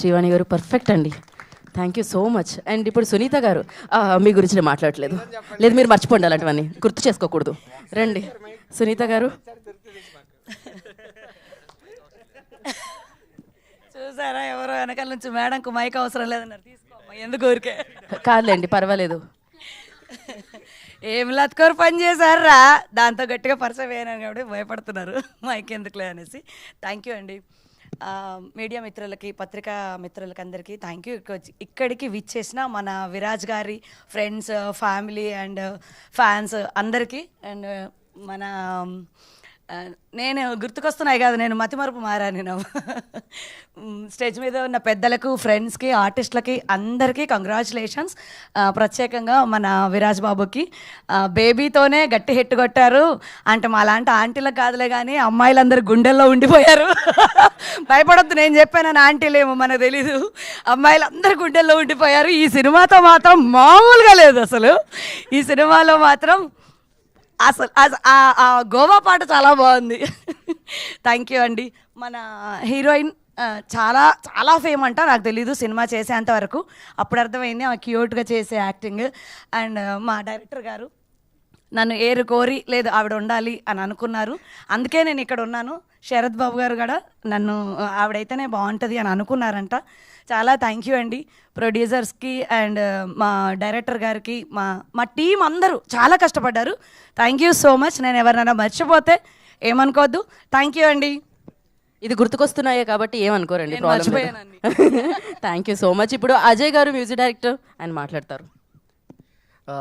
శ్రీవాణి గారు పర్ఫెక్ట్ అండి. Thank you so much. And ఇప్పుడు సునీత గారు, మీ గురించి నేను మాట్లాడట్లేదు. లేదు, మీరు మర్చిపోండి, అలాంటివన్నీ గుర్తు చేసుకోకూడదు. రండి సునీత గారు. చూసారా, ఎవరో వెనకాల నుంచి మేడంకు మైక్ అవసరం లేదన్నారు, తీసుకోమ్మా ఎందుకు ఊరికే. కాదులేండి, పర్వాలేదు. ఏం లత్కోరు పని చేశారా, దాంతో గట్టిగా పరిచయం అయినాను కాబట్టి భయపడుతున్నారు మైక్ ఎందుకులే అనేసి. థ్యాంక్ యూ అండి. మీడియా మిత్రులకి, పత్రికా మిత్రులకి అందరికీ థ్యాంక్ యూ. ఇక్కడికి విచ్చేసిన మన విరాజ్ గారి ఫ్రెండ్స్, ఫ్యామిలీ అండ్ ఫ్యాన్స్ అందరికీ. అండ్ మన నేను గుర్తుకొస్తున్నాయి కాదు, నేను మతిమరుపు మారాను. నేను స్టేజ్ మీద ఉన్న పెద్దలకు, ఫ్రెండ్స్కి, ఆర్టిస్టులకి అందరికీ కంగ్రాచులేషన్స్. ప్రత్యేకంగా మన విరాజ్ బాబుకి బేబీతోనే గట్టి హిట్ కొట్టారు అంటే మా లాంటి ఆంటీలకు కాదులే కానీ అమ్మాయిలందరూ గుండెల్లో ఉండిపోయారు. భయపడొద్దు, నేను చెప్పానని ఆంటీలేమో మనకు తెలీదు, అమ్మాయిలందరూ గుండెల్లో ఉండిపోయారు. ఈ సినిమాతో మాత్రం మామూలుగా లేదు అసలు. ఈ సినిమాలో మాత్రం అసలు ఆ గోవా పాట చాలా బాగుంది. థ్యాంక్ యూ అండి. మన హీరోయిన్ చాలా చాలా ఫేమ్ అంట, నాకు తెలీదు సినిమా చేసేంతవరకు. అప్పుడు అర్థమైంది ఆమె క్యూట్గా చేసే యాక్టింగ్. అండ్ మా డైరెక్టర్ గారు నన్ను ఏరు కోరి లేదు ఆవిడ ఉండాలి అని అనుకున్నారు, అందుకే నేను ఇక్కడ ఉన్నాను. శరత్ బాబు గారు కూడా నన్ను ఆవిడైతేనే బాగుంటుంది అని అనుకున్నారంట. చాలా థ్యాంక్ యూ అండి ప్రొడ్యూసర్స్కి అండ్ మా డైరెక్టర్ గారికి, మా టీం అందరూ చాలా కష్టపడ్డారు. Thank you so much. నేను ఎవరినైనా మర్చిపోతే ఏమనుకోవద్దు. థ్యాంక్ యూ అండి. ఇది గుర్తుకొస్తున్నాయే కాబట్టి ఏమనుకోరండి, మర్చిపోయానండి. Thank you so much. ఇప్పుడు అజయ్ గారు మ్యూజిక్ డైరెక్టర్, ఆయన మాట్లాడతారు.